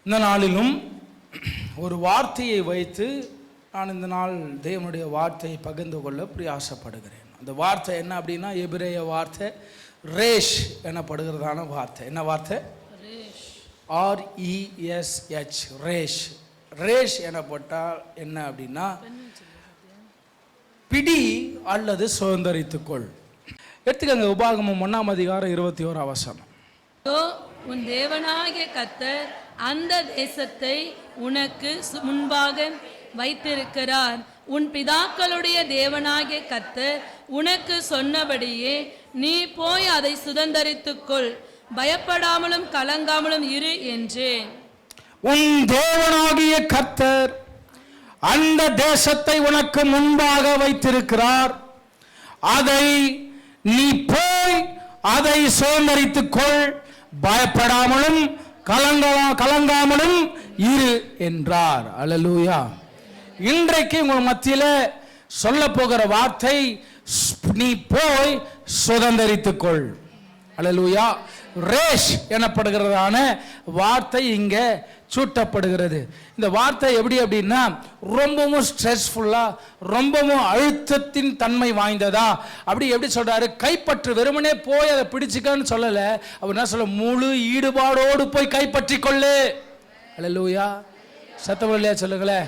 இந்த நாளிலும் ஒரு வார்த்தையை வைத்து நான் இந்த நாள் தேவனுடைய வார்த்தையை பகிர்ந்து கொள்ள பிரயாசப்படுகிறேன். அந்த வார்த்தை என்ன அப்படின்னா, எபிரேய வார்த்தை ரேஷ் எனப்படுகிறதான வார்த்தை. என்ன வார்த்தை? RESH, ரேஷ். ரேஷ் எனப்பட்டால் என்ன அப்படின்னா, பிடி அல்லது சுதந்தரித்துக்கொள். எடுத்துக்கங்க, உபாகமம் 1 அதிகாரம் 21 வசனம். உன் தேவனாகிய கர்த்தர் அந்த தேசத்தை உனக்கு முன்பாக வைத்திருக்கிறார். உன் பிதாக்களுடைய தேவனாகிய கர்த்தர் உனக்கு சொன்னபடியே நீ போய் அதை சுதந்தரித்துக்கொள், பயப்படாமலும் கலங்காமலும் இரு என்றேன். உன் தேவனாகிய கர்த்தர் அந்த தேசத்தை உனக்கு முன்பாக வைத்திருக்கிறார், அதை நீ போய் அதை சுதந்தரித்துக்கொள், பயப்படாமலும் கலங்காமலும் இரு என்றார். அல்லேலூயா. இன்றைக்கு உங்கள் மத்தியில சொல்ல போகிற வார்த்தை, நீ போய் சுதந்தரித்துக்கொள். அல்லேலூயா. ரேஷ் எனப்படுகிறதான வார்த்தை இங்க சூட்டப்படுகிறது. இந்த வார்த்தை எப்படி அப்படின்னா, ரொம்பவும் ஸ்ட்ரெஸ்ஃபுல்லா, ரொம்பவும் அழுத்தத்தின் தன்மை வாய்ந்ததா. அப்படி எப்படி சொல்றாரு? கைப்பற்று, வெறுமனே போய் அதை பிடிச்சுக்கன்னு சொல்லல. அவர் என்ன சொல்ல, முழு ஈடுபாடோடு போய் கைப்பற்றி கொள்ளு. அல்லேலூயா. சத்தம் இல்லையா? சொல்லுங்களேன்.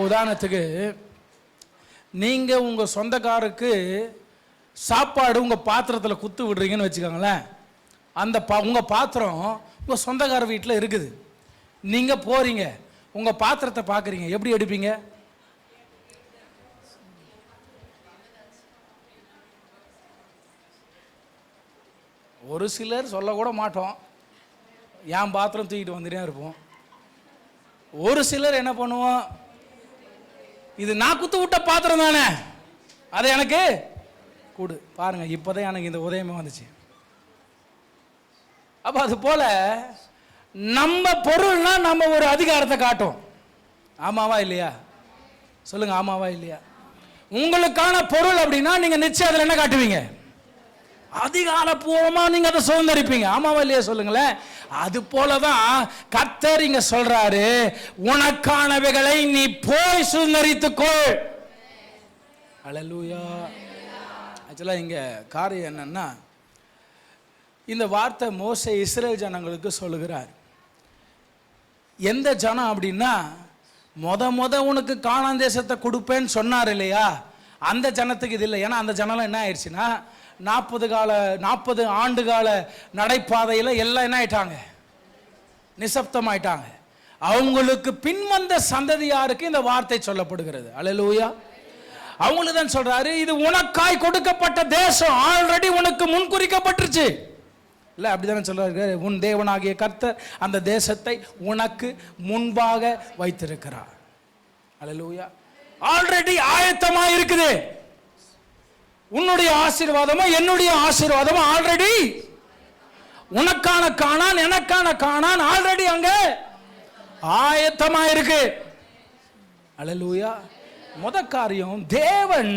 உதாரணத்துக்கு, நீங்க உங்க சொந்தக்காருக்கு சாப்பாடு உங்க பாத்திரத்துல குத்து விடுறீங்கன்னு வச்சுக்கோங்களேன். அந்த உங்க பாத்திரம் உங்க சொந்தக்கார வீட்டில் இருக்குது. நீங்க போறீங்க, உங்க பாத்திரத்தை பார்க்குறீங்க, எப்படி எடுப்பீங்க? ஒரு சிலர் சொல்லக்கூட மாட்டோம், என் பாத்திரம் தூக்கிட்டு வந்துட்டே இருப்போம். ஒரு சிலர் என்ன பண்ணுவோம், இது நான் குத்து விட்ட பாத்திரம் தானே, அதை எனக்கு கொடு. பாருங்க, இப்போதான் எனக்கு இந்த உதயமே வந்துச்சு. அப்போ அது போல நம்ம பொருள்னா நம்ம ஒரு அதிகாரத்தை காட்டும். ஆமாவா இல்லையா? சொல்லுங்க, ஆமாவா இல்லையா? உங்களுக்கான பொருள் அப்படின்னா நீங்க நிச்சயம் அதில் என்ன காட்டுவீங்க? அதிகாரப்பூர்வமா நீங்க அதை சுதந்தரிப்பீங்க. ஆமாவா இல்லையா? சொல்லுங்களேன். அது போலதான் கர்த்தர் இங்க சொல்றாரு, உனக்கானவைகளை நீ போய் சுதந்தரித்துக்கொள். அல்லேலூயா. ஆக்சுவலா இங்க காரியம் என்னன்னா, இந்த வார்த்தை மோசே இஸ்ரேல் ஜனங்களுக்கு சொல்லுகிறார். எந்த ஜனம் அப்படின்னா, முத உனக்கு கானான் தேசத்தை கொடுப்பேன்னு சொன்னார் இல்லையா, அந்த ஜனத்துக்கு இது இல்லை. ஏன்னா அந்த ஜனம் என்ன ஆயிடுச்சுன்னா, 40 ஆண்டு கால நடைபாதையில் எல்லாம் என்ன ஆயிட்டாங்க? நிசப்தமாயிட்டாங்க. அவங்களுக்கு பின்வந்த சந்ததியாருக்கு இந்த வார்த்தை சொல்லப்படுகிறது. அல்லேலூயா. அவங்களுக்கு தான் சொல்றாரு, இது உனக்காய் கொடுக்கப்பட்ட தேசம், ஆல்ரெடி உனக்கு முன்குறிக்கப்பட்டுருச்சு. இல்லை, அப்படிதானே சொல்றாரு. உன் தேவனாகிய கர்த்தர் அந்த தேசத்தை உனக்கு முன்பாக வைத்திருக்கிறார். அல்லேலூயா. ஆல்ரெடி ஆயத்தமா இருக்குது. உன்னுடைய ஆசீர்வாதமோ என்னுடைய ஆசீர்வாதமோ ஆல்ரெடி, உனக்கான கானான் எனக்கான கானான் ஆல்ரெடி அங்க ஆயத்தமா இருக்கு. அல்லேலூயா. முத காரியம், தேவன்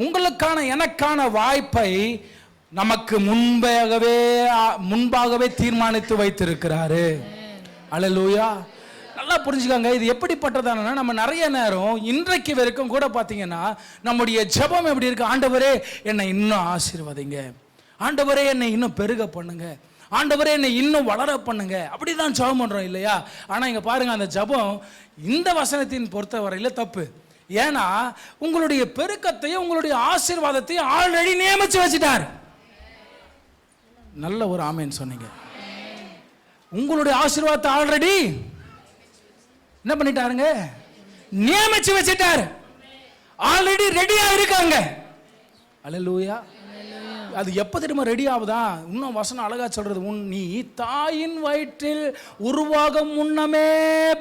உங்களுக்கான எனக்கான வாய்ப்பை நமக்கு முன்பாகவே தீர்மானித்து வைத்திருக்கிறாரு. அல்லேலூயா. நல்லா புரிஞ்சுக்காங்க. இது எப்படிப்பட்டதானா, நம்ம நிறைய நேரம் இன்றைக்கு வரைக்கும் கூட பார்த்தீங்கன்னா நம்முடைய ஜெபம் எப்படி இருக்கு? ஆண்டவரே என்னை இன்னும் ஆசீர்வதிங்க, ஆண்டவரே என்னை இன்னும் பெருக பண்ணுங்க, ஆண்டவரே என்னை இன்னும் வளர பண்ணுங்க, அப்படிதான் ஜெபம் பண்றோம் இல்லையா? ஆனா இங்க பாருங்க, அந்த ஜெபம் இந்த வசனத்தின் பொறுத்தவரையில தப்பு. ஏன்னா உங்களுடைய பெருக்கத்தையும் உங்களுடைய ஆசீர்வாதத்தையும் ஆல்ரெடி நியமிச்சு வச்சுட்டார். நல்ல ஒரு ஆமேன் சொன்னீங்க. உங்களுடைய ஆசீர்வாதத்தை ஆல்ரெடி என்ன பண்ணிட்டாருங்க? நியமிச்சு வச்சிட்டாரு. ஆல்ரெடி ரெடியா இருக்காங்க. அல்லேலூயா. அது எப்போ தெரியுமா ரெடி ஆகுதா? இன்னும் வசனம் அழகா சொல்றது, நீ தாயின் வயிற்றில் உருவாகும் முன்னமே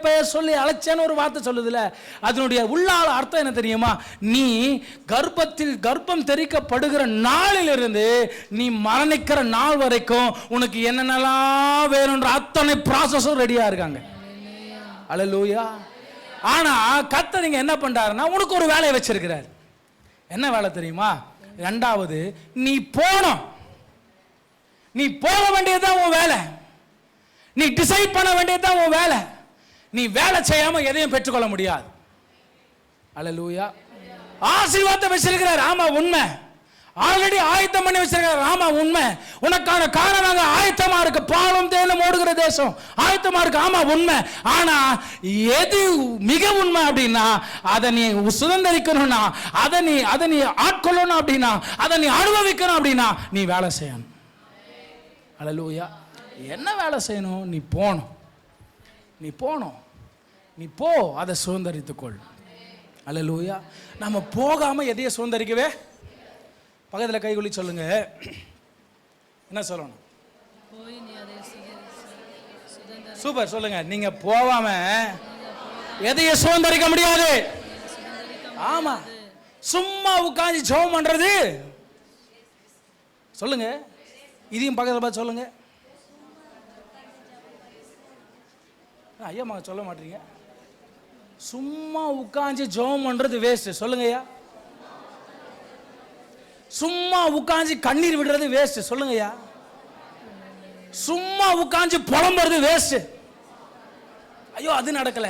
பெயர் சொல்லி அழைச்சேன்னு ஒரு வார்த்தை சொல்லுதுல, அதனுடைய உள்ளால அர்த்தம் என்ன தெரியுமா? நீ கர்ப்பம் தெரிக்கப்படுகிற நாளிலிருந்து நீ மரணிக்கிற நாள் வரைக்கும் உனக்கு என்னென்னலாம் வேணும்ன்ற அத்தனை ப்ராசஸும் ரெடியா இருக்காங்க. அல்லேலூயா. ஆனா கர்த்தர் நீங்க என்ன பண்றாருன்னா, உனக்கு ஒரு வேலையை வச்சிருக்கிறார். என்ன வேலை தெரியுமா? இரண்டாவது, நீ போகணும். நீ போக வேண்டியதுதான் உன் வேலை. நீ டிசைட் பண்ண வேண்டியதுதான் உன் வேலை. நீ வேலை செய்யாம எதையும் பெற்றுக்கொள்ள முடியாது. அல்லேலூயா. ஆசீர்வாதத்தை வச்சிருக்கிறார், ஆமா உண்மை. ஆல்ரெடி ஆயத்தம் பண்ணி வச்சிருக்கிறார், ஆமா உண்மை. உனக்கான காரணம் ஆயத்தமா இருக்கு, பாலும் தேனும் ஓடுகிற தேசம் ஆயத்தமா இருக்கு, ஆமா உண்மை. ஆனா எது மிக உண்மை அப்படின்னா, அதை நீ சுதந்திரிக்கணும்னா, அதை நீ ஆட்கொள்ளணும் அப்படின்னா, அதை நீ அனுபவிக்கணும் அப்படின்னா நீ வேலை செய்யணும். அல்லேலூயா. என்ன வேலை செய்யணும்? நீ போகணும், நீ போ, அதை சுதந்திரித்துக்கொள். அல்லேலூயா. நம்ம போகாம எதைய சுதந்திரிக்கவே. பக்கத்தில் கைகுலி சொல்லுங்க, என்ன சொல்லணும்? சூப்பர், சொல்லுங்க. நீங்க போகாம எதைய சுதந்திரிக்க முடியாது. ஆமா, சும்மா உட்காந்து ஜெபம் பண்றது. சொல்லுங்க, இதையும் பக்கத்தில் பார்த்து சொல்லுங்க. ஐயா மக சொல்ல மாட்டீங்க. சும்மா உட்காந்து ஜெபம் பண்றது வேஸ்ட். சொல்லுங்க ஐயா. சும்மா உட்காந்து கண்ணீர் விடுறது வேஸ்ட். சொல்லுங்க ஐயா. சும்மா உட்காந்து புலம்புறது வேஸ்ட். ஐயோ அது நடக்கல,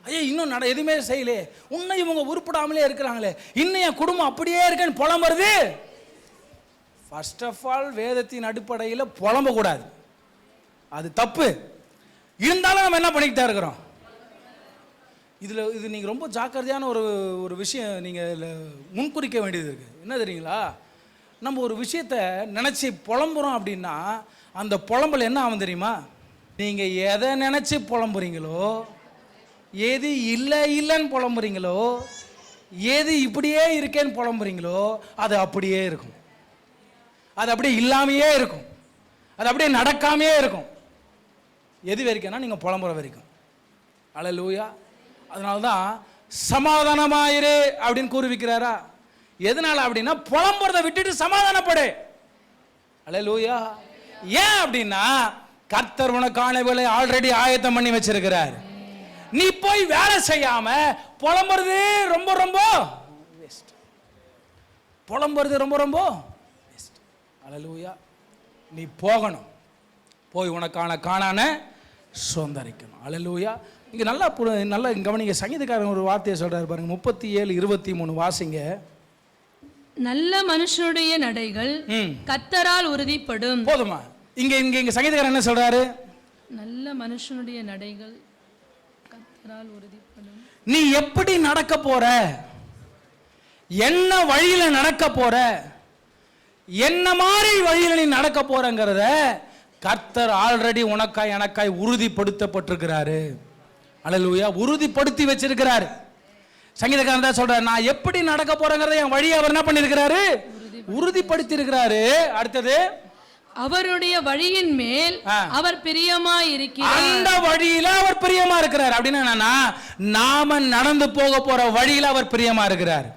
ஐயோ இன்னும் எதுவுமே செய்யலே, இன்னும் இவங்க உருப்படாமலே இருக்கிறாங்களே, இன்னும் என் குடும்பம் அப்படியே இருக்கேன்னு புலம்புறது. ஃபர்ஸ்ட் ஆஃப் ஆல் வேதத்தின் அடிப்படையில் புலம்ப கூடாது, அது தப்பு. இருந்தாலும் நம்ம என்ன பண்ணிக்கிட்டே இருக்கிறோம். இது நீங்கள் ரொம்ப ஜாக்கிரதையான ஒரு விஷயம் நீங்கள் முன்குறிக்க வேண்டியது இருக்குது. என்ன தெரியுங்களா? நம்ம ஒரு விஷயத்தை நினச்சி புலம்புறோம் அப்படின்னா அந்த புலம்பல் என்ன ஆகும் தெரியுமா? நீங்கள் எதை நினச்சி புலம்புறீங்களோ, எது இல்லைன்னு புலம்புறீங்களோ, எது இப்படியே இருக்கேன்னு புலம்புறீங்களோ, அது அப்படியே இருக்கும். அது அப்படியே இல்லாமையே இருக்கும், அது அப்படியே நடக்காமையே இருக்கும். எது வரைக்கும்னா நீங்கள் புலம்புற வரைக்கும். அல்லேலூயா. அதனால தான் சமாதானமாயிரு அப்படின்னு கூறுவிக்கிறாரா? எதனால அப்படின்னா, புலம்புறதை விட்டுட்டு சமாதானப்படு. அல்லேலூயா. ஏன் அப்படின்னா, கர்த்தர் உனக்கான வேலை ஆல்ரெடி ஆயத்தம் பண்ணி வச்சிருக்கிறார். நீ போய் வேலை செய்யாம புலம்புறது ரொம்ப ரொம்ப வேஸ்ட். புலம்புறது ரொம்ப ரொம்ப வேஸ்ட். அல்லேலூயா. நீ போகணும், போய் உனக்கான காணான சுதந்திரிக்கணும். அல்லேலூயா. இங்க நல்லா கவனிங்க. சங்கீதக்காரன் ஒரு வார்த்தையை சொல்றாரு பாருங்க, 37:23 வாசிங்க. நல்ல மனுஷனுடைய நடைகள் கர்த்தரால் உறுதிப்படும். போதுமா? இங்க சங்கீதக்காரன் என்ன சொல்றாரு? நல்ல மனுஷனுடைய நடைகள் கர்த்தரால் உறுதிப்படும். நீ எப்படி நடக்க போற, என்ன வழியில நடக்க போற, என்ன மாதிரி வழியில நீ நடக்க போறங்கிறத கர்த்தர் ஆல்ரெடி உனக்காய் எனக்காய் உறுதிப்படுத்தப்பட்டிருக்கிறாரு. அல்லேலூயா. உறுதிப்படுத்தி வச்சிருக்கிறாரு. சங்கீதக்காரன் தான் சொல்றாரு, நான் எப்படி நடக்க போறேங்கிறத என் வழியை அவர் என்ன பண்ணிருக்கிறாரு? உறுதிப்படுத்தி இருக்கிறாரு. அடுத்தது, அவருடைய வழியின் மேல் அவர் பிரியமாய் இருக்கிறார். அந்த வழியில அவர் பிரியமா இருக்கிறார். அப்படின்னா என்னன்னா, நாம நடந்து போக போற வழியில அவர் பிரியமா இருக்கிறார்.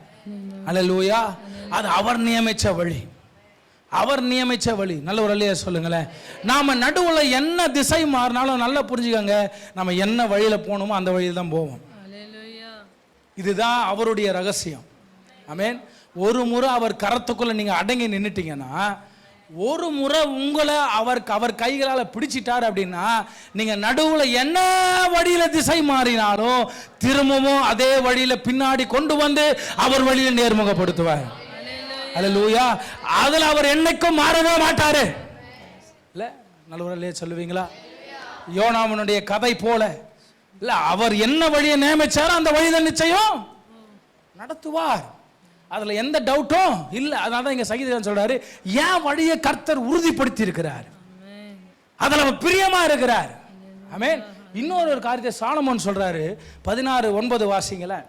அல்லேலூயா. அது அவர் நியமிச்ச வழி, அவர் நியமிச்ச வழி. நல்ல ஒரு அல்லையா சொல்லுங்களேன். நாம நடுவுல என்ன திசை மாறினாலும் நல்லா புரிஞ்சுக்கோங்க, நம்ம என்ன வழியில போகணுமோ அந்த வழியில் தான் போவோம். இதுதான் அவருடைய ரகசியம். ஆமென். ஒரு முறை அவர் கரத்துக்குள்ள நீங்க அடங்கி நின்னுட்டீங்கன்னா, ஒரு முறை உங்களை அவர் கைகளால் பிடிச்சிட்டார் அப்படின்னா, நீங்க நடுவுல என்ன வழியில திசை மாறினாலும் திரும்பவும் அதே வழியில பின்னாடி கொண்டு வந்து அவர் வழியில நேர்முகப்படுத்துவார். அல்லேலூயா. அதுல அவர் என்னைக்கும் மாறவே மாட்டாரு. இல்ல நல்ல சொல்லுவீங்களா? யோனாவினுடைய கதை போல இல்ல, அவர் என்ன வழியை நியமிச்சாரோ அந்த வழியில நிச்சயம் நடத்துவார். அதுல எந்த டவுட்டும் இல்ல. அதனால இங்க சங்கீதக்காரன் சொல்றாரு, ஏன் வழியை கர்த்தர் உறுதிப்படுத்தி இருக்கிறார், அதுல அவர் பிரியமா இருக்கிறார். ஆமென். இன்னொரு காரியத்தை சாலமோன் சொல்றாரு, 16:9 வாசிங்களேன்.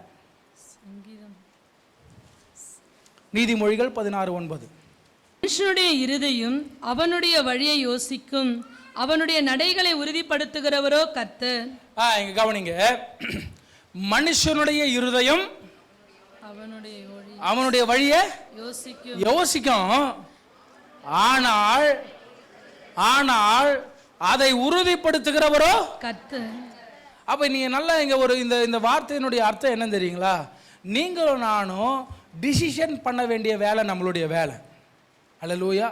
நீதிமொழிகள் 16:9. மனுஷனுடைய இருதயம் அவனுடைய வழியை யோசிக்கும், அவனுடைய நடைகளை உறுதிப்படுத்துகிறவரோ கர்த்தர். இங்க கவனிங்க. மனுஷனுடைய இருதயம் அவனுடைய வழியை யோசிக்கும், ஆனால் அதை உறுதிப்படுத்துகிறவரோ கர்த்தர். அப்ப நீங்க நல்லா இங்க ஒரு இந்த வார்த்தையினுடைய அர்த்தம் என்ன தெரியுங்களா? நீங்களும் நானும் டிசிஷன் பண்ண வேண்டிய வேலை நம்மளுடைய வேலை. அல்லேலூயா.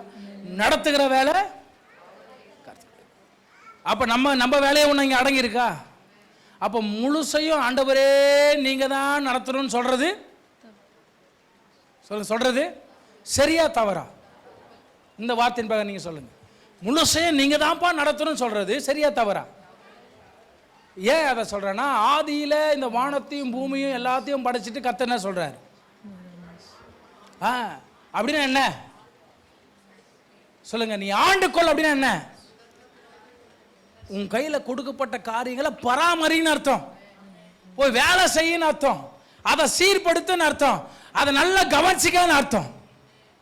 நடத்துகிற வேலை. அப்ப நம்ம வேலையை ஒண்ணு இங்க அடங்கி இருக்கா? அப்போ முழுசையும் ஆண்டவரே நீங்க தான் நடத்தணும்னு சொல்றது சொல்றது சரியா தவறா? இந்த வார்த்தையின் பக்கம் நீங்க சொல்லுங்க. முழுசையும் நீங்க தான்ப்பா நடத்தணும்னு சொல்றது சரியா தவறா? ஏன் அதை சொல்றேன்னா, ஆதியில இந்த வானத்தையும் பூமியும் எல்லாத்தையும் படைச்சிட்டு கர்த்தர் என்ன சொல்றாரு? அப்படின்னா என்ன சொல்லுங்க, நீ ஆண்டுக்கொள் அப்படின்னா என்ன? உன் கையில கொடுக்கப்பட்ட காரியங்களை பராமரின்னு அர்த்தம், போய் வேலை செய்யன்னு அர்த்தம், அதை சீர்படுத்துன்னு அர்த்தம், அதை நல்லா கவனிச்சிக்கன்னு அர்த்தம்.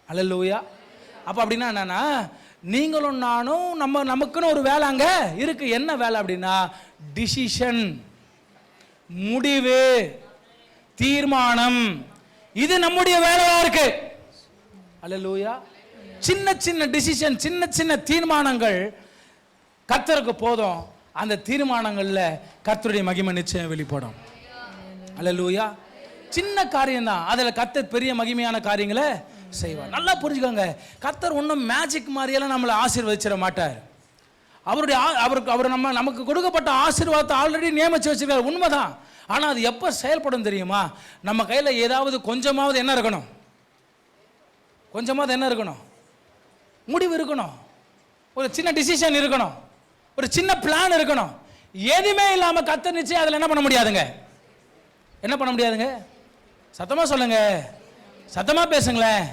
அல்லேலூயா. அப்ப அப்படின்னா என்னன்னா, நீங்களும் நானும் நமக்குன்னு ஒரு வேலை அங்க இருக்கு. என்ன வேலை அப்படின்னா, டிசிஷன், முடிவு, தீர்மானம். இது நம்முடைய வேலையா இருக்கு. அல்லேலூயா. சின்ன சின்ன டிசிஷன், சின்ன சின்ன தீர்மானங்கள் கர்த்தருக்கு போதும். அந்த தீர்மானங்கள்ல கர்த்தருடைய மகிமை நிச்சயம் வெளிப்படும். அல்லேலூயா. சின்ன காரியம் தான், அதுல கர்த்தர் பெரிய மகிமையான காரியங்களை செய்வார். நல்லா புரிஞ்சுக்கோங்க, கர்த்தர் ஒன்றும் மேஜிக் மாதிரியெல்லாம் நம்மளை ஆசீர்வதிச்சிட மாட்டார். அவர் நமக்கு கொடுக்கப்பட்ட ஆசீர்வாதத்தை ஆல்ரெடி நியமிச்சு வச்சிருக்காரு, உண்மைதான். ஆனால் அது எப்போ செயல்படும் தெரியுமா? நம்ம கையில் ஏதாவது கொஞ்சமாவது என்ன இருக்கணும்? கொஞ்சமாவது என்ன இருக்கணும்? முடிவு இருக்கணும், ஒரு சின்ன டிசிஷன் இருக்கணும், ஒரு சின்ன பிளான் இருக்கணும். எதுவுமே இல்லாமல் கர்த்தர் நிச்சயம் அதில் என்ன பண்ண முடியாதுங்க? என்ன பண்ண முடியாதுங்க? சத்தமா சொல்லுங்க, சத்தமா பேசுங்களேன்.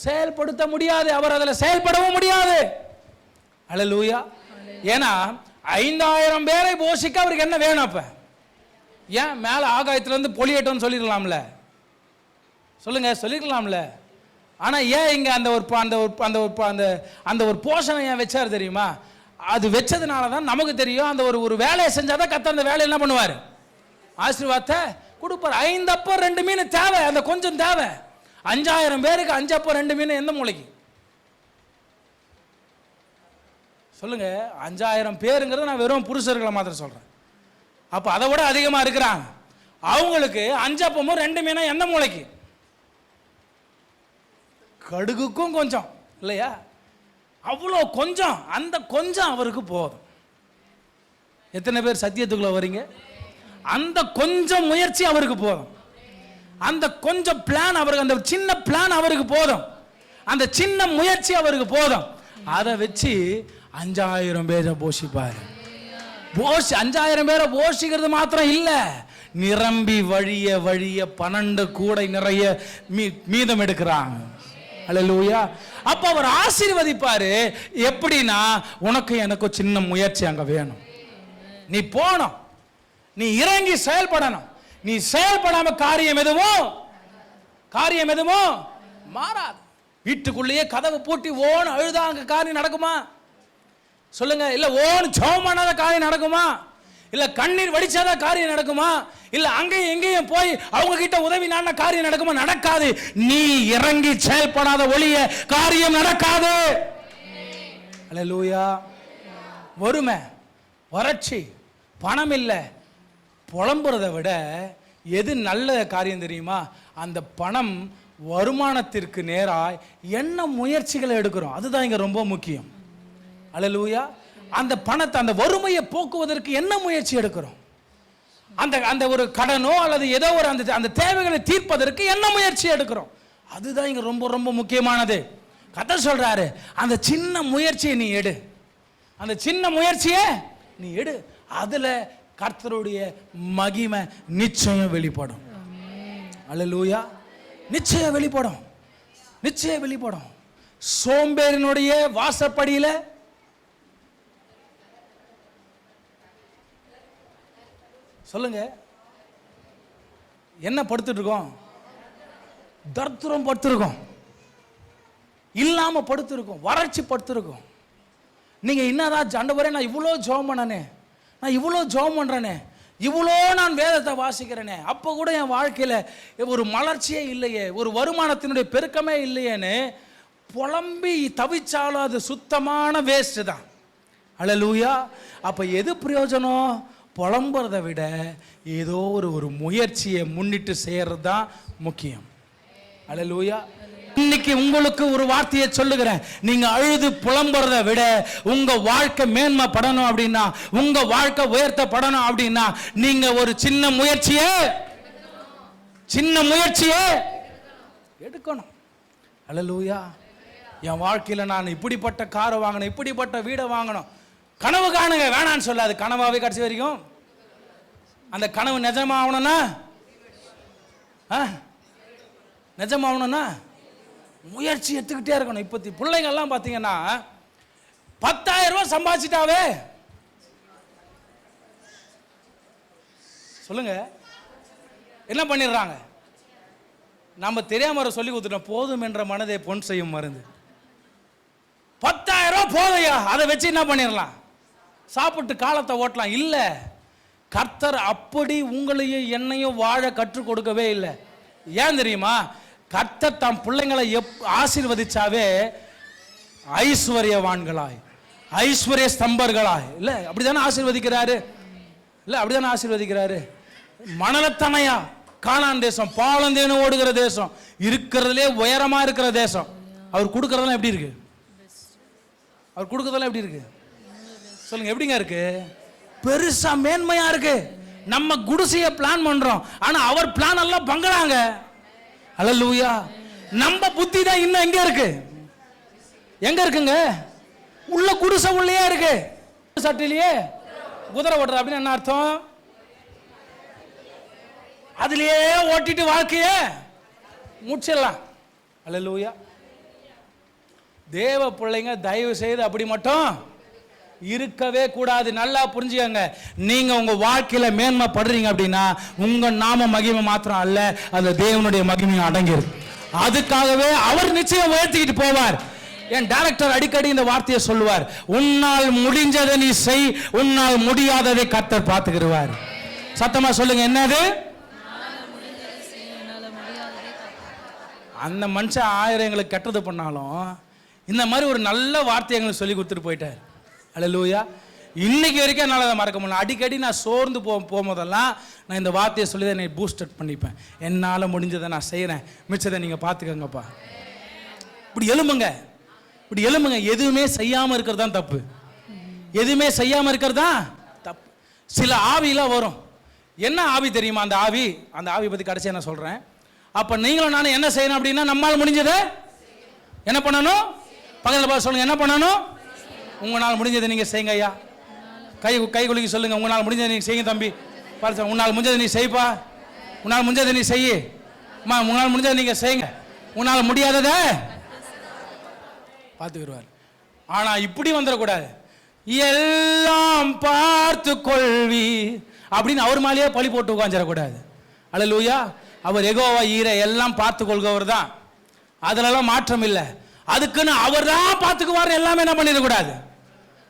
செயல்படுத்த முடியாது, அவர் அதில் செயல்படவும் முடியாது. அல்லேலூயா. ஏன்னா 5000 பேரை போஷிக்க அவருக்கு என்ன வேணும்? அப்ப ஏன் மேல ஆகாயத்திலிருந்து பொழியட்டும்னு சொல்லிடலாம்ல? சொல்லுங்க, சொல்லிடலாம்ல. ஆனா ஏன் இங்க அந்த ஒரு போஷனை ஏன் வச்சாரு தெரியுமா? அது வச்சதுனால தான் நமக்கு தெரியும், அந்த ஒரு வேலையை செஞ்சாதான் கர்த்தர் அந்த வேலையை என்ன பண்ணுவார்? ஆசீர்வாதத்தை கொடுப்பார். 5 அப்பம் 2 மீன் தேவை, அந்த கொஞ்சம் தேவை. 5000 பேருக்கு 5 அப்பம் 2 மீன் எந்த மூளைக்கு? சொல்லுங்க. 5000 பேருங்கிறது நான் வெறும் புருஷர்களை மாத்திரம் சொல்றேன். அப்ப அதை விட அதிகமா இருக்கிறாங்க. அவங்களுக்கு 5 அப்பமும் 2 மீனும் எந்த மூளைக்கு? கடுகுக்கும் கொஞ்சம் இல்லையா? அவ்வளோ கொஞ்சம், அந்த கொஞ்சம் அவருக்கு போதும். எத்தனை பேர் சத்தியத்துக்குள்ள வரீங்க? அந்த கொஞ்சம் முயற்சி அவருக்கு போதும், அந்த கொஞ்சம் பிளான் அவருக்கு, அந்த சின்ன பிளான் அவருக்கு போதும், அந்த சின்ன முயற்சி அவருக்கு போதும். அதை வச்சு 5000 பேரை போஷிப்பாரு. 5000 பேரை போஷிக்கிறது மாத்திரம் இல்ல, நிரம்பி வழிய வழிய 12 கூடை நிறைய மீதம் எடுக்கிறாங்க. அல்லேலூயா. அப்ப அவர் ஆசீர்வதிப்பாரு. எப்படின்னா, உனக்கு எனக்கு சின்ன முயற்சி அங்க வேணும், நீ போணும், நீ இறங்கி செயல்படணும். நீ செயல்படாம காரியம் எதுவும் மாறாது. வீட்டுக்குள்ளேயே கதவை பூட்டி ஓன் அழுதா அங்க காரியம் நடக்குமா? சொல்லுங்க. இல்ல ஓன் ஜெபம் பண்ணாத காரியம் நடக்குமா? இல்ல கண்ணீர் வடிச்சாத காரியம் நடக்குமா? இல்ல அங்கேயும் எங்கேயும் போய் அவங்க கிட்ட உதவி நான காரியம் நடக்குமா? நடக்காது. நீ இறங்கி செயல்படாத ஒளிய காரியம் நடக்காது. அல்லேலூயா. வறுமை, வறட்சி, பணம் இல்ல, புலம்புறதை விட எது நல்ல காரியம் தெரியுமா? அந்த பணம் வருமானத்திற்கு நேராய் என்ன முயற்சிகளை எடுக்கிறோம், அதுதான் இங்க ரொம்ப முக்கியம். அல்லேலூயா. அந்த பணத்தை, அந்த வறுமையை போக்குவதற்கு என்ன முயற்சி எடுக்கிறோம்? அந்த ஒரு கடனோ அல்லது ஏதோ ஒரு அந்த தேவைகளை தீர்ப்பதற்கு என்ன முயற்சி எடுக்கிறோம்? அதுதான் இங்க ரொம்ப ரொம்ப முக்கியமானது. கர்த்தர் சொல்றாரு, அந்த சின்ன முயற்சியை நீ எடு, அந்த சின்ன முயற்சியை நீ எடு. அதுல கர்த்தருடைய மகிமை நிச்சயம் வெளிப்படும். அல்லேலூயா. நிச்சயம் வெளிப்படும், நிச்சயம் வெளிப்படும். சோம்பேறினுடைய வாசப்படியில சொல்லுங்க என்ன படுத்துட்டு இருக்கோம்? தர்த்துரம் படுத்திருக்கோம், இல்லாம படுத்திருக்கோம், வறட்சி படுத்திருக்கோம். நீங்க என்னதான் ஆண்டவரே, நான் இவ்வளோ ஜெபம் பண்ணனே, நான் இவ்வளோ ஜெபம் பண்றேனே, இவ்வளோ நான் வேதத்தை வாசிக்கிறேனே, அப்போ கூட என் வாழ்க்கையில் ஒரு மலர்ச்சியே இல்லையே, ஒரு வருமானத்தினுடைய பெருக்கமே இல்லையேன்னு புலம்பி தவிச்சாலும் அது சுத்தமான வேஸ்ட் தான். அல்லேலூயா. அப்போ எது பிரயோஜனம்? புலம்புறதை விட ஏதோ ஒரு முயற்சியை முன்னிட்டு செய்கிறது தான் முக்கியம். அல்லேலூயா. இன்னைக்கு உங்களுக்கு ஒரு வார்த்தையை சொல்லுகிறேன். நீங்க அழுது புலம்புறதை விட உங்க வாழ்க்கை மேன்மைப்படணும் அப்படின்னா, உங்க வாழ்க்கை உயர்த்தப்படணும் அப்படின்னா, நீங்க ஒரு சின்ன முயற்சியே எடுக்கணும். அல்லேலூயா. என் வாழ்க்கையில நான் இப்படிப்பட்ட காரை வாங்கணும், இப்படிப்பட்ட வீடை வாங்கணும். கனவு காணுங்க, வேணான்னு சொல்லாது. கனவாவே கடைசி வரைக்கும் அந்த கனவு நிஜமாகணும்னா, நிஜமாகணும்னா முயற்சி எடுத்துக்கிட்டே இருக்கணும். இப்போ பிள்ளைங்கள்லாம் பார்த்தீங்கன்னா 10,000 ரூபாய் சம்பாதிச்சிட்டாவே சொல்லுங்க என்ன பண்ணிடுறாங்க? நம்ம தெரியாம சொல்லி கொடுத்துட்டோம். போதும் என்ற மனதை பொன் செய்யும் மருந்து. 10,000 ரூபாய் போதையா, அதை வச்சு என்ன பண்ணிடலாம்? சாப்பிட்டு காலத்தை ஓட்டலாம். இல்லை, கர்த்தர் அப்படி உங்களையும் என்னையும் வாழ கற்றுக் கொடுக்கவே இல்லை. ஏன் தெரியுமா? கர்த்தர் தம் பிள்ளைங்களை ஆசீர்வதிச்சாவே ஐஸ்வர்யவான்களாய், ஐஸ்வர்ய ஸ்தம்பர்களாய், இல்ல அப்படிதானே ஆசீர்வதிக்கிறாரு? இல்ல அப்படிதானே ஆசீர்வதிக்கிறாரு? மணலத்தனையா கானான் தேசம், பாலந்தேனு ஓடுகிற தேசம், இருக்கிறதுலே உயரமா இருக்கிற தேசம். அவர் கொடுக்கறதெல்லாம் எப்படி இருக்கு? அவர் கொடுக்கறதெல்லாம் எப்படி இருக்கு? சொல்லுங்க, எப்படிங்க இருக்கு? பெருசா மேன்மையா இருக்கு. நம்ம குடிசைய பிளான் பண்றோம், ஆனா அவர் பிளான் எல்லாம் பங்களாங்க. அல்லேலூயா. நம்ம புத்தி தான் இன்னும் எங்க இருக்கு? எங்க இருக்குங்க? உள்ள குடிசை உள்ளே இருக்கு. சட்டிலேயே குதிரை ஓட்டுற அப்படின்னு என்ன அர்த்தம்? அதுலயே ஓட்டிட்டு வாழ்க்கைய முடிச்சிடலாம். அல்லேலூயா. தேவ பிள்ளைங்க தயவு செய்து அப்படி மட்டும் இருக்கவே கூடாது. நல்லா புரிஞ்சுக்கங்க. நீங்க உங்க வாழ்க்கையில மேன்மைப்படுறீங்க அப்படின்னா உங்க நாம மகிமை மாத்திரம் அல்ல, அந்த தேவனுடைய மகிமையும் அடங்கியிருக்கு. அதுக்காகவே அவர் நிச்சயம் உயர்த்திக்கிட்டு போவார். என் டைரக்டர் அடிக்கடி இந்த வார்த்தையை சொல்லுவார், உன்னால் முடிஞ்சதை நீ செய், உன்னால் முடியாததை கர்த்தர் பார்த்துக்கிடுவார். சத்தமா சொல்லுங்க, என்னது? அந்த மனுஷன் 1000 எங்களுக்கு கெட்டது பண்ணாலும் இந்த மாதிரி ஒரு நல்ல வார்த்தை எங்களுக்கு சொல்லி கொடுத்துட்டு போயிட்டார். அல்லேலூயா. இன்னைக்கு வரைக்கும் என்னால் அதை மறக்க முடியல. அடிக்கடி நான் சோர்ந்து போகும்போதெல்லாம் நான் இந்த வார்த்தையை சொல்லி தான் என்னை பூஸ்டப் பண்ணிப்பேன். என்னால் முடிஞ்சதை நான் செய்கிறேன், மிச்சதை நீங்கள் பார்த்துக்கங்கப்பா. இப்படி எழும்புங்க, இப்படி எழும்புங்க. எதுவுமே செய்யாமல் இருக்கிறது தான் தப்பு. எதுவுமே செய்யாமல் இருக்கிறது தான் தப்பு. சில ஆவிலாம் வரும். என்ன ஆவி தெரியுமா? அந்த ஆவி பற்றி கடைசியாக நான் சொல்கிறேன். அப்போ நீங்களும் நானும் என்ன செய்யணும் அப்படின்னா, நம்மால் முடிஞ்சதை என்ன பண்ணணும்? பக்கத்தில் பார்த்து சொல்லுங்க, என்ன பண்ணணும்? உங்களால் முடிஞ்சதை நீங்கள் செய்யுங்க ஐயா. கை குலுக்கி சொல்லுங்க, உங்களால் முடிஞ்சதை நீங்கள் செய்யுங்க தம்பி. பார்த்து, உன்னால் முடிஞ்சதை நீ செய்ப்பா, உன்னால் முடிஞ்சதை நீ செய்ய. அம்மா, உங்களால் முடிஞ்சதை நீங்கள் செய்யுங்க, உன்னால் முடியாததை பார்த்துக்கிடுவார். ஆனால் இப்படி வந்துடக்கூடாது. எல்லாம் பார்த்து கொள்வி அப்படின்னு அவர் மேலேயே பழி போட்டு உட்காந்துடக்கூடாது. அல்லேலூயா. அவர் யெகோவா ஈரே, எல்லாம் பார்த்து கொள்கிறவர் தான். அதுலலாம் மாற்றம் இல்லை. அதுக்குன்னு அவர் தான் பார்த்துக்குவார் எல்லாமே என்ன பண்ணிடக்கூடாது,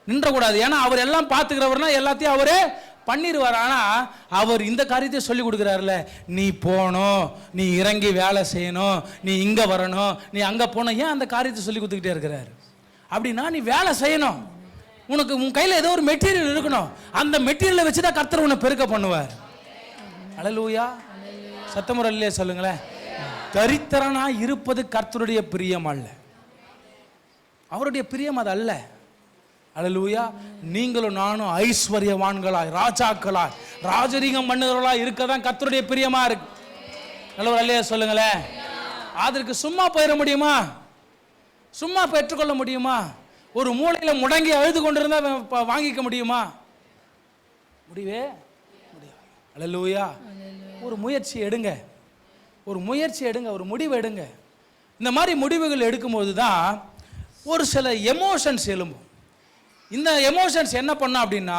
நின்றக்கூடாது. ஏன்னா அவர் எல்லாம் பார்த்துக்கிறவர்னா எல்லாத்தையும் அவரே பண்ணிடுவார். ஆனால் அவர் இந்த காரியத்தை சொல்லி கொடுக்குறாருல, நீ போகணும், நீ இறங்கி வேலை செய்யணும், நீ இங்கே வரணும், நீ அங்கே போகணும். ஏன் அந்த காரியத்தை சொல்லி கொடுத்துக்கிட்டே இருக்கிறாரு? அப்படின்னா நீ வேலை செய்யணும். உனக்கு உன் கையில் ஏதோ ஒரு மெட்டீரியல் இருக்கணும். அந்த மெட்டீரியலை வச்சு தான் கர்த்தர் உன்னை பெருக்க பண்ணுவார். அல்லேலூயா. சத்தமுறையிலே சொல்லுங்களேன். தரித்திரனா இருப்பது கர்த்தருடைய பிரியம் அல்ல, அவருடைய பிரியம் அது அல்ல. அல்லேலூயா. நீங்களும் நானும் ஐஸ்வர்யவான்களாய், ராஜாக்களாய், ராஜரீகம் பண்ணுகிறவர்களாய் இருக்கதான் கர்த்தருடைய பிரியமா இருக்கு. நல்லவர் அல்லையா சொல்லுங்களேன். அதற்கு சும்மா போயிட முடியுமா? சும்மா பெற்றுக்கொள்ள முடியுமா? ஒரு மூலையில முடங்கி அழுது கொண்டிருந்தா வாங்கிக்க முடியுமா? முடியவே முடியாது. அல்லேலூயா. ஒரு முயற்சி எடுங்க, ஒரு முயற்சி எடுங்க, ஒரு முடிவு எடுங்க. இந்த மாதிரி முடிவுகள் எடுக்கும்போது தான் ஒரு சில எமோஷன்ஸ் எழும்பும். இந்த எமோஷன்ஸ் என்ன பண்ணோம் அப்படின்னா,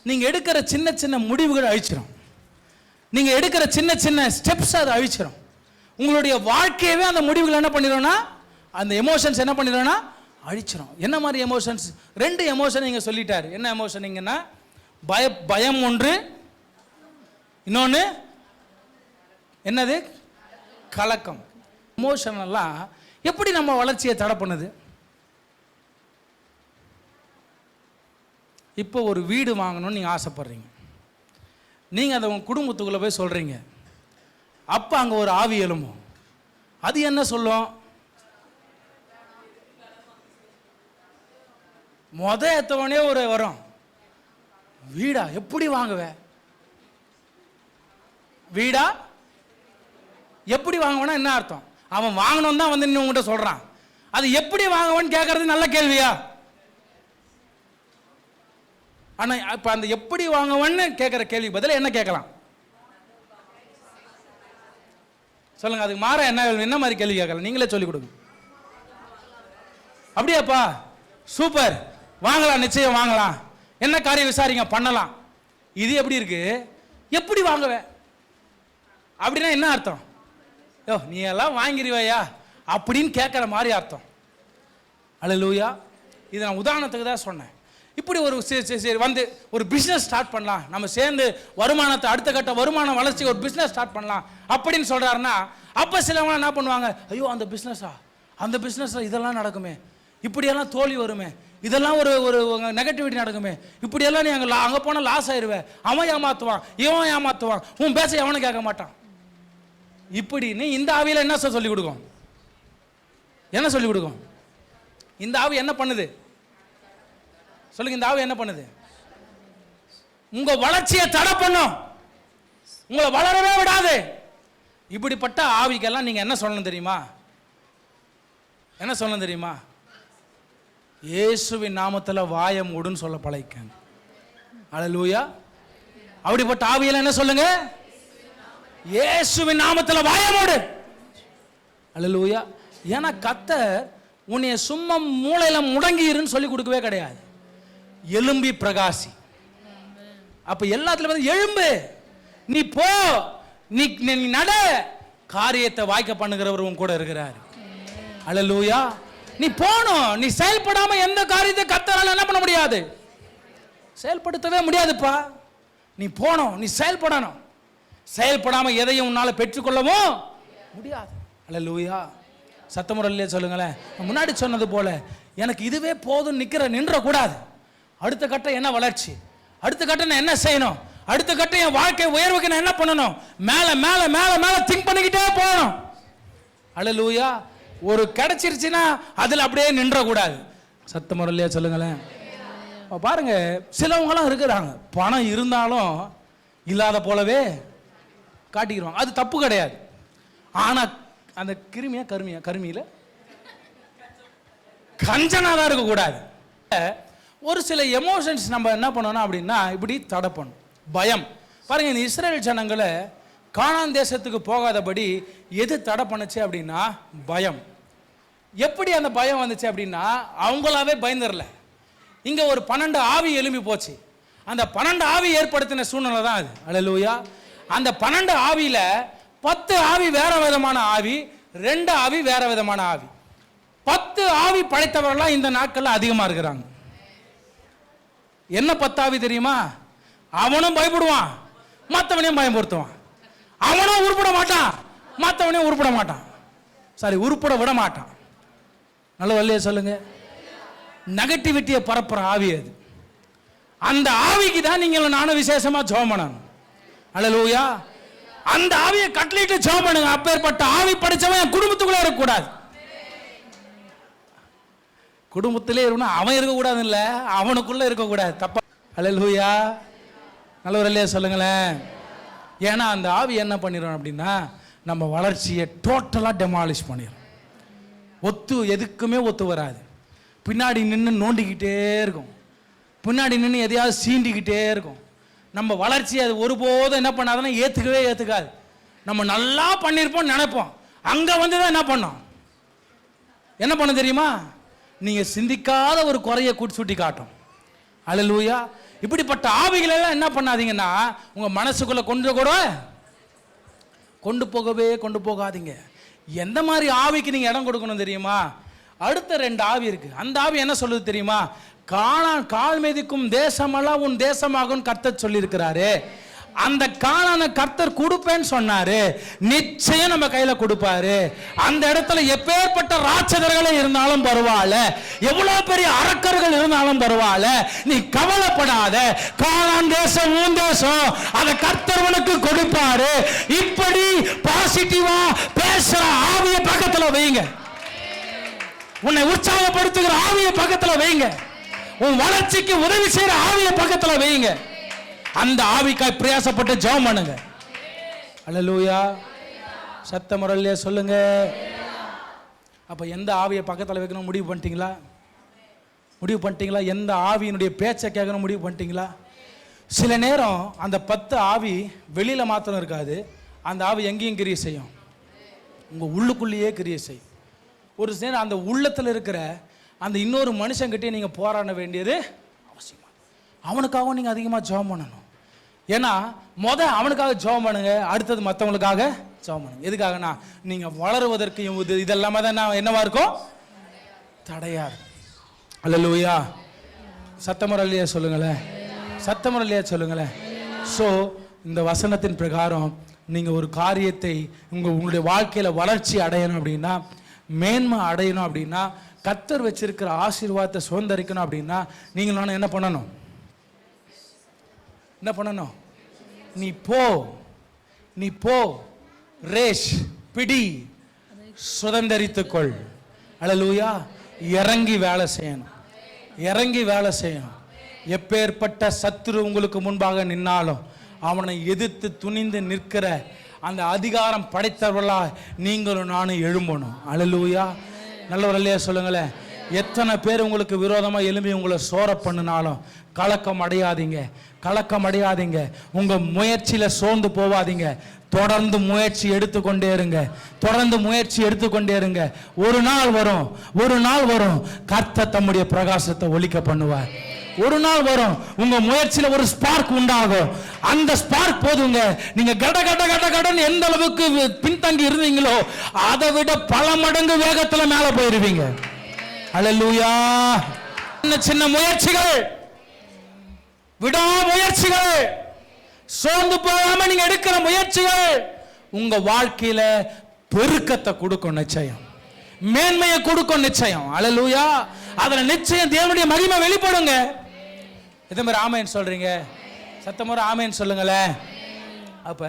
நீங்கள் எடுக்கிற சின்ன சின்ன முடிவுகள் அழிச்சிடும். நீங்கள் எடுக்கிற சின்ன சின்ன ஸ்டெப்ஸ் அதை அழிச்சிடும். உங்களுடைய வாழ்க்கையவே அந்த முடிவுகள் என்ன பண்ணிடும்னா, அந்த எமோஷன்ஸ் என்ன பண்ணிடும்னா அழிச்சிடும். என்ன மாதிரி எமோஷன்ஸ்? 2 எமோஷன் நீங்கள் சொல்லிட்டாரு. என்ன எமோஷனிங்கன்னா, பயம் ஒன்று, இன்னொன்று என்னது? கலக்கம். எமோஷன் எல்லாம் எப்படி நம்ம வளர்ச்சியை தடை பண்ணுது? இப்போ ஒரு வீடு வாங்கணும்னு நீங்கள் ஆசைப்படுறீங்க. நீங்கள் அதை உங்கள் குடும்பத்துக்குள்ளே போய் சொல்கிறீங்க. அப்போ அங்கே ஒரு ஆவி எழும்பும். அது என்ன சொல்லும்? எத்தவனே ஒரு வரும், வீடா எப்படி வாங்குவ, வீடா எப்படி வாங்குவனா என்ன அர்த்தம்? அவன் வாங்கணும் தான் வந்து உங்ககிட்ட சொல்றான். அது எப்படி வாங்குவன்னு கேட்கறது நல்ல கேள்வியா? ஆனா இப்ப அந்த எப்படி வாங்குவன்னு கேட்கிற கேள்வி பதில் என்ன கேட்கலாம் சொல்லுங்க? அதுக்கு மாற என்ன மாதிரி கேள்வி கேட்கலாம்? நீங்களே சொல்லிக் கொடுங்க. அப்படியாப்பா, சூப்பர், வாங்கலாம், நிச்சயம் வாங்கலாம், என்ன காரியம் விசாரிங்க, பண்ணலாம். இது எப்படி இருக்கு? எப்படி வாங்குவேன் அப்படின்னா என்ன அர்த்தம்? யோ நீ எல்லாம் வாங்கிடுவையா அப்படின்னு கேட்குற மாதிரி அர்த்தம். அல்லேலூயா. இதை நான் உதாரணத்துக்கு தான் சொன்னேன். இப்படி ஒரு சரி வந்து ஒரு பிஸ்னஸ் ஸ்டார்ட் பண்ணலாம், நம்ம சேர்ந்து வருமானத்தை அடுத்த கட்ட வருமான வளர்ச்சி ஒரு பிஸ்னஸ் ஸ்டார்ட் பண்ணலாம் அப்படின்னு சொல்கிறாருன்னா, அப்போ சிலவங்க என்ன பண்ணுவாங்க, ஐயோ அந்த பிஸ்னஸா, அந்த பிஸ்னஸில் இதெல்லாம் நடக்குமே, இப்படியெல்லாம் தோல்வி வருமே, இதெல்லாம் ஒரு ஒரு நெகட்டிவிட்டி நடக்குமே, இப்படியெல்லாம் நீ அங்கே போனால் லாஸ் ஆயிடுவேன், அவன் ஏமாற்றுவான், இவன் ஏமாற்றுவான், உன் பேச எவனும் கேட்க மாட்டான். இப்படின்னு இந்த ஆவியில் என்ன சொல்லி கொடுக்கும்? என்ன சொல்லி கொடுக்கும்? இந்த ஆவி என்ன பண்ணுது சொல்லுங்க? இந்த ஆவி என்ன பண்ணுது? உங்க வளர்ச்சியை தடை பண்ணும், உங்களை வளரவே விடாது. இப்படிப்பட்ட ஆவிக்கெல்லாம் நீங்க என்ன சொல்லணும் தெரியுமா? என்ன சொல்லணும் தெரியுமா? இயேசுவின் நாமத்துல வாயை மூடுன்னு சொல்ல பழகிக்கங்க. அல்லேலூயா. அப்படிப்பட்ட ஆவியெல்லாம் என்ன சொல்லுங்க? இயேசுவின் நாமத்துல வாயை மூடு. அல்லேலூயா. ஏன்னா கர்த்தர் உன்னைய சும்மா மூளையில முடங்கி இருன்னு சொல்லி கொடுக்கவே கிடையாது. எலும்பி பிரகாசி. அப்ப எல்லாத்துல வந்து எழும்பு, நீ போ, நீ நட, காரியத்தை வாய்க்க பண்ணுகிறவர் உன் கூட இருக்கிறார். அல்லேலூயா. நீ போணும், நீ செயல்படாம எந்த காரியத்தை கர்த்தரால என்ன பண்ண முடியாது, செயல்படுத்தவே முடியாதுப்பா. நீ போணும், நீ செயல்படணும். செயல்படாம எதையும் உன்னால பெற்றுக்கொள்ளவும் முடியாது. அல்லேலூயா. சத்தமுறையிலே சொல்லுங்களேன். முன்னாடி சொன்னது போல எனக்கு இதுவே போதும் நின்ற கூடாது. அடுத்த கட்டம் என்ன வளர்ச்சி, அடுத்த கட்டம் நான் என்ன செய்யணும், அடுத்த கட்டம் என் வாழ்க்கை உயர்வுக்கு நான் என்ன பண்ணணும், மேல மேல மேல மேல திங்க் பண்ணிக்கிட்டே போகணும். அல்லேலூயா. ஒரு கிடைச்சிருச்சுன்னா அதுல அப்படியே நின்ற கூடாது. சத்தமுறையிலே சொல்லுங்களேன். பாருங்க, சிலவங்களாம் இருக்கிறாங்க, பணம் இருந்தாலும் இல்லாத போலவே காட்டிக்கிறோம். அது தப்பு கிடையாது. ஆனா அந்த கருமியில கஞ்சனாதான் இருக்க கூடாது. ஒரு சில எமோஷன்ஸ் நம்ம என்ன பண்ணணும் அப்படின்னா இப்படி தடை பண்ணும். பயம். பாருங்க, இந்த இஸ்ரேல் ஜனங்களை கானான் தேசத்துக்கு போகாதபடி எது தடை பண்ணுச்சு அப்படின்னா பயம். எப்படி அந்த பயம் வந்துச்சு அப்படின்னா அவங்களாவே பயந்துடல. இங்க ஒரு 12 ஆவி எழும்பி போச்சு. அந்த 12 ஆவி ஏற்படுத்தின சூழ்நிலை தான் அது. அல்லேலூயா. அந்த 12 ஆவியில 10 ஆவி வேற விதமான ஆவி, 2 ஆவி வேற விதமான ஆவி. 10 ஆவி படைத்தவர்கள்லாம் இந்த நாட்கள்ல அதிகமா இருக்கிறாங்க. என்ன 10 ஆவி தெரியுமா? அவனும் பயப்படுவான், மற்றவனையும் பயமுறுத்துவான். அவனும் உருப்பட மாட்டான், மற்றவனையும் உருப்பட மாட்டான். சாரி, உருப்பட விட மாட்டான். நல்ல வல்லையே சொல்லுங்க. நெகட்டிவிட்டியை பரப்புற ஆவி அது. அந்த ஆவிக்கு தான் நீங்கள் நானும் விசேஷமா ஜெபம் பண்ணணும். அல்லேலூயா. அந்த ஆவியை கட்டளையிட்டு ஜெபம் பண்ணுங்க. அப்பேற்பட்ட ஆவி படிச்சவன் குடும்பத்துக்குள்ள இருக்கக்கூடாது. குடும்பத்திலே இருக்கணும், அவன் இருக்கக்கூடாது இல்ல, அவனுக்குள்ள இருக்கக்கூடாது. தப்பா? அல்லேலூயா. நல்லவர்களே சொல்லுங்களேன். ஏன்னா அந்த ஆவி என்ன பண்ணிடும் அப்படின்னா நம்ம வளர்ச்சியை டோட்டலா டெமாலிஷ் பண்ணிடும். எதுக்குமே ஒத்து வராது. பின்னாடி நின்று நோண்டிக்கிட்டே இருக்கும், பின்னாடி நின்று எதையாவது சீண்டிக்கிட்டே இருக்கும். நம்ம வளர்ச்சி அது ஒருபோதும் என்ன பண்ணாதுன்னா ஏற்றுக்காது. நம்ம நல்லா பண்ணியிருப்போம் நினைப்போம், அங்கே வந்து தான் என்ன பண்ண தெரியுமா? நீங்கள் சிந்திக்காத ஒரு குறையை சுட்டி காட்டும். அல்லேலூயா. இப்படிப்பட்ட ஆவிகளெல்லாம் என்ன பண்ணாதீங்கன்னா உங்கள் மனசுக்குள்ளே கொண்டு போகாதீங்க. எந்த மாதிரி ஆவிக்கு நீங்கள் இடம் கொடுக்கணும் தெரியுமா? அடுத்த 2 ஆவி இருக்கு. அந்த ஆவி என்ன சொல்லுது தெரியுமா? கால் மிதிக்கும் தேசமெல்லாம் உன் தேசமாகும் கர்த்தர் சொல்லியிருக்கிறாரு. அந்த கானான கர்த்தர் கொடுப்பேன்னு சொன்னாரு, நிச்சயம் நம்ம கையில கொடுப்பாரு. அந்த இடத்துல எப்பேற்பட்ட ராட்சதர்களே இருந்தாலும் பரவாயில்ல, எவ்வளவு பெரிய அரக்கர்கள் இருந்தாலும் பரவாயில்ல, நீ கவலைப்படாத. கானான் தேசம் உன் தேசம், அதை கர்த்தர் உனக்கு கொடுப்பாரு. இப்படி பாசிட்டிவா பேசுற ஆவிய பக்கத்துல வைங்க. உன்னை உற்சாகப்படுத்துகிற ஆவிய பக்கத்துல வைங்க. உன் வளர்ச்சிக்கு உதவி செய்யற ஆவிய பக்கத்துல வைங்க. அந்த ஆவிக்காய் பிரயாசப்பட்டு ஜெபம் பண்ணுங்க. அல்லேலூயா. சத்தமுறையிலே சொல்லுங்க. அப்ப எந்த ஆவியை பக்கத்துல வைக்கணும் முடிவு பண்ணிட்டீங்களா? முடிவு பண்ணிட்டீங்களா? எந்த ஆவியினுடைய பேச்சை கேட்கணும் முடிவு பண்ணிட்டீங்களா? சில நேரம் அந்த 10 ஆவி வெளியில மாத்திரம் இருக்காது, அந்த ஆவி எங்கேயும் கிரியை செய்யும், உங்க உள்ளுக்குள்ளேயே கிரியை செய்யும். ஒரு நேரம் அந்த உள்ளத்தில் இருக்கிற அந்த இன்னொரு மனுஷங்கிட்டே நீங்க போராட வேண்டியது அவசியமா. அவனுக்காகவும் நீங்க அதிகமாக ஜெபம் பண்ணணும். ஏன்னா அவனுக்காக ஜெபம் பண்ணுங்க, அடுத்தது மற்றவங்களுக்காக ஜெபம் பண்ணுங்க. எதுக்காகனா நீங்க வளருவதற்கு இதெல்லாமே தான் என்னவா இருக்கும், தடையா இருக்கும். அல்லேலூயா. சத்தமுறையிலேயே சொல்லுங்களேன், சத்தமுறையிலேயே சொல்லுங்களேன். ஸோ இந்த வசனத்தின் பிரகாரம் நீங்க ஒரு காரியத்தை உங்களுடைய வாழ்க்கையில வளர்ச்சி அடையணும் அப்படின்னா, மேன்மை அடையணும் அப்படின்னா, கர்த்தர் வச்சிருக்கிற ஆசீர்வாதத்தை சுதந்திரிக்கணும் அப்படின்னா, நீங்க நானும் என்ன பண்ணணும்? என்ன பண்ணணும்? நீ போ ரேஷ் பிடி சுதந்திரித்துக்கொள். அல்லேலூயா. இறங்கி வேலை செய்யணும், இறங்கி வேலை செய்யணும். எப்பேற்பட்ட சத்துரு உங்களுக்கு முன்பாக நின்னாலும் அவனை எதிர்த்து துணிந்து நிற்கிற அந்த அதிகாரம் படைத்தவர்களா நீங்களும் நானும் எழும்பணும். அல்லேலூயா. நல்லவர்களே சொல்லுங்களேன். எத்தனை பேர் உங்களுக்கு விரோதமா எழும்பி உங்களை சோர பண்ணினாலும் கலக்கம் அடையாதீங்க, கலக்கம் அடையாதீங்க. உங்க முயற்சியில சோர்ந்து போவாதீங்க. தொடர்ந்து முயற்சி எடுத்துக்கொண்டே இருங்க, தொடர்ந்து முயற்சி எடுத்துக்கொண்டே இருங்க. ஒரு நாள் வரும், ஒரு நாள் வரும், கர்த்தர் தம்முடைய பிரகாசத்தை ஒளிக்க பண்ணுவார். ஒரு நாள் வரும், உங்க முயற்சியில ஒரு ஸ்பார்க் உண்டாகும். அந்த ஸ்பார்க் போதுங்க, நீங்க கட கட கட கடன் எந்த அளவுக்கு பின்தங்கி இருந்தீங்களோ அதை விட பல மடங்கு வேகத்துல மேல போயிருவீங்க. அல்லேலூயா. சின்ன முயற்சிகள், விடாமுயற்சிகள், சோர்ந்து போகாம நீங்க எடுக்கிற முயற்சிகள் உங்க வாழ்க்கையில பெருக்கத்தை கொடுக்கும், நிச்சயம் மேன்மையை கொடுக்கும், நிச்சயம். அல்லேலூயா. அதுல நிச்சயம் தேவனுடைய மகிமை வெளிப்படுங்க. இதே மாதிரி ஆமேன் சொல்றீங்க, சத்தமுறை ஆமேன் சொல்லுங்களேன். அப்ப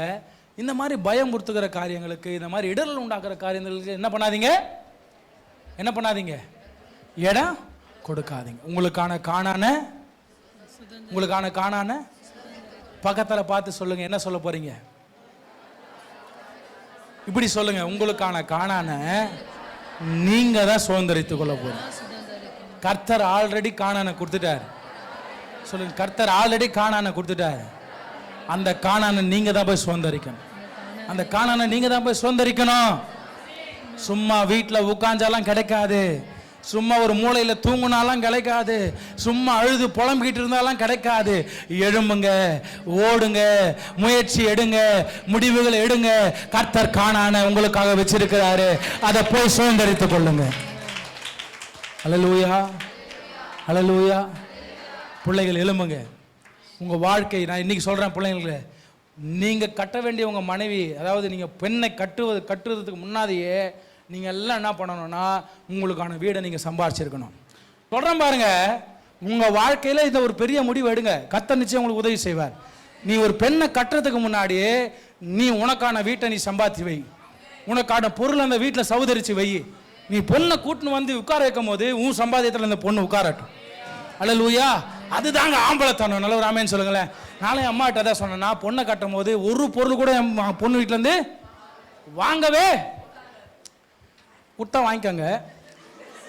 இந்த மாதிரி பயம் கொடுத்துக்கிற காரியங்களுக்கு, இந்த மாதிரி இடர்கள் உண்டாக்குற காரியங்களுக்கு என்ன பண்ணாதீங்க, என்ன பண்ணாதீங்க, இடம் கொடுக்காதீங்க. உங்களுக்கான காணான பக்கத்துல பார்த்து சொல்லுங்க. என்ன சொல்ல போறீங்க? இப்படி சொல்லுங்க, உங்களுக்கான காணான நீங்க தான் சுதந்திரித்துக் கொள்ள போறீங்க. கர்த்தர் ஆல்ரெடி காணான கொடுத்துட்டார். சொல்லுங்க, கர்த்தர் ஆல்ரெடி காணான கொடுத்துட்டார். அந்த காணான நீங்க தான் போய் சுதந்திரிக்கணும். அந்த காணான நீங்க தான் போய் சுதந்திரிக்கணும். சும்மா வீட்டுல உட்கார்ந்தாலாம் கிடைக்காது, சும்மா ஒரு மூலையில தூங்குனாலாம் கிடைக்காது, சும்மா அழுது புலம்பிக்கிட்டு இருந்தாலும் கிடைக்காது. எழும்புங்க, ஓடுங்க, முயற்சி எடுங்க, முடிவுகளை எடுங்க. கர்த்தர் காணான உங்களுக்காக வச்சிருக்கிறாரு, அதை போய் சுதந்திரித்துக் கொள்ளுங்க. அல்லேலூயா, அல்லேலூயா. பிள்ளைகள் எழும்புங்க. உங்க வாழ்க்கை, நான் இன்னைக்கு சொல்றேன் பிள்ளைங்களுக்கு, நீங்க கட்ட வேண்டிய உங்க மனைவி, அதாவது நீங்க பெண்ணை கட்டுறதுக்கு முன்னாடியே நீங்க எல்லாம் என்ன பண்ணணும்னா உங்களுக்கான வீடை நீங்க சம்பாதிச்சிருக்கணும். சொல்றேன் பாருங்க, உங்க வாழ்க்கையில இதை ஒரு பெரிய முடிவு எடுங்க, கர்த்தர் நிச்சயம் உங்களுக்கு உதவி செய்வார். நீ ஒரு பெண்ணை கட்டுறதுக்கு முன்னாடியே நீ உனக்கான வீட்டை நீ சம்பாதிச்சு வை, உனக்கான பொருள் அந்த வீட்டில் சௌதரிச்சு வை. நீ பொண்ணை கூட்டின்னு வந்து உட்கார வைக்கும் போது உன் சம்பாதியத்தில் அந்த பொண்ணு உட்காரட்டும். அல்லேலூயா. அதுதாங்க ஆம்பளத்தனம். நல்ல ஒரு ஆமேன்னு சொல்லுங்களேன். நாளை அம்மாட்ட தான் சொன்னேன்னா, பொண்ணை கட்டும் போது ஒரு பொருள் கூட பொண்ணு வீட்டுல இருந்து வாங்கவே குட்டா வாங்கிக்கோங்க.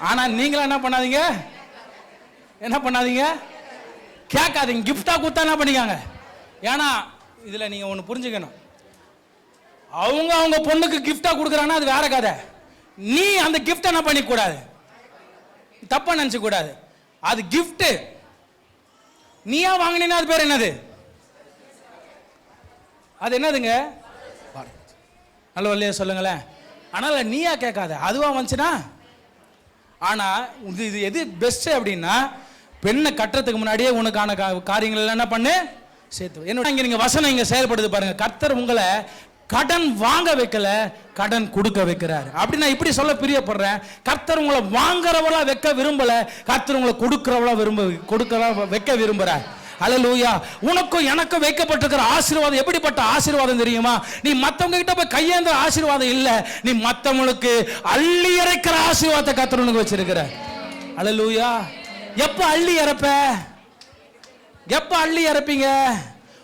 ஆனா நீங்களும் என்ன பண்ணாதீங்க, என்ன பண்ணாதீங்க, கேட்காதீங்க. கிஃப்டா கொடுத்தா என்ன பண்ணிக்காங்க. ஏன்னா இதுல நீங்க ஒண்ணு புரிஞ்சுக்கணும், அவங்க பொண்ணுக்கு கிஃப்டா கொடுக்குறாங்கன்னா அது வேற கதை. நீ அந்த கிஃப்ட் என்ன பண்ணிக்க கூடாது, தப்பா நினைச்ச கூடாது. அது கிஃப்ட், நீயா வாங்கினீன்னா அது பேர் என்னது, அது என்னதுங்க, நல்ல வழியா சொல்லுங்களேன். ஆனால் நீயா கேட்காத, அதுவா வந்துச்சுன்னா. ஆனா இது எது பெஸ்ட் அப்படின்னா, பெண்ணை கட்டுறதுக்கு முன்னாடியே உனக்கான காரியங்கள் என்ன பண்ணு சேர்த்து. என்னோட இங்க நீங்க வசனம் இங்க செயல்படுது பாருங்க. கர்த்தர் உங்களை கடன் வாங்க வைக்கல, கடன் கொடுக்க வைக்கிறார். அப்படி நான் இப்படி சொல்ல பிரியப்படுறேன். கர்த்தர் உங்களை வாங்குறவளா வைக்க விரும்பல, கர்த்தர் உங்களை கொடுக்கிறவளா வைக்க விரும்புறார். ஹல்லேலூயா. உனக்கும் எனக்கும் வைக்கப்பட்டிருக்கிற ஆசீர்வாதம் எப்படிப்பட்ட ஆசீர்வாதம் தெரியுமா? நீ மத்தவங்க கிட்ட போய் கையேந்த ஆசீர்வாதம் இல்ல, நீ மத்தவங்களுக்கு அள்ளி இறைக்கிற ஆசீர்வாதத்தை கர்த்தர் உனக்கு வச்சிருக்கிற. ஹல்லேலூயா. எப்ப அள்ளி இறப்ப? எப்ப அள்ளி இறப்பீங்க?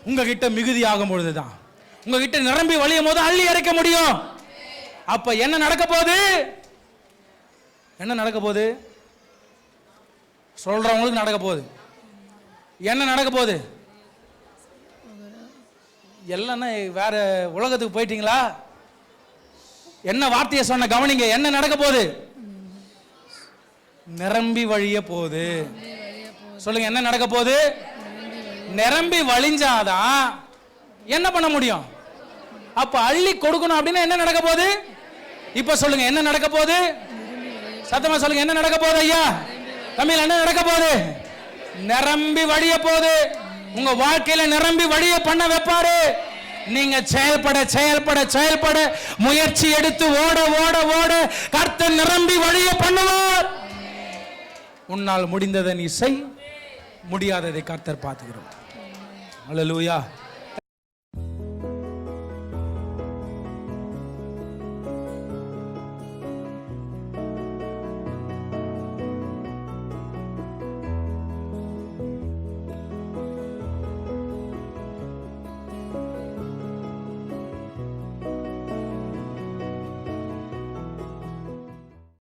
உங்ககிட்ட மிகுதி ஆகும் பொழுதுதான், உங்ககிட்ட நிரம்பி வழியும் போது அள்ளி இறைக்க முடியும். அப்ப என்ன நடக்க போகுது? என்ன நடக்க போகுது? சொல்றவங்களுக்கு நடக்க போகுது. என்ன நடக்க போகுது? எல்லாம் வேற உலகத்துக்கு போயிட்டீங்களா? என்ன வார்த்தையை சொன்ன கவனிங்க. என்ன நடக்க போகுது? நிரம்பி வழிய போகுது. சொல்லுங்க, என்ன நடக்க போகுது? நிரம்பி வழிஞ்சாதான் என்ன பண்ண முடியும்? அப்ப அள்ளி கொடுக்கணும் அப்படின்னா என்ன நடக்க போகுது? இப்ப சொல்லுங்க, என்ன நடக்க போகுது? சத்தமா சொல்லுங்க, என்ன நடக்க போகுது? ஐயா தமிழ் என்ன நடக்க போகுது? நிரம்பி வழிய போகுது. உங்க வாழ்க்கையில நிரம்பி வழிய பண்ண வைப்பாரு. நீங்க செயல்பட செயல்பட செயல்பட முயற்சி எடுத்து ஓட ஓட ஓட கர்த்தர் நிரம்பி வழிய பண்ணுவார். உன்னால் முடிந்ததை நீ செய், முடியாததை கர்த்தர் பார்த்துக்கிறார். அல்லேலூயா.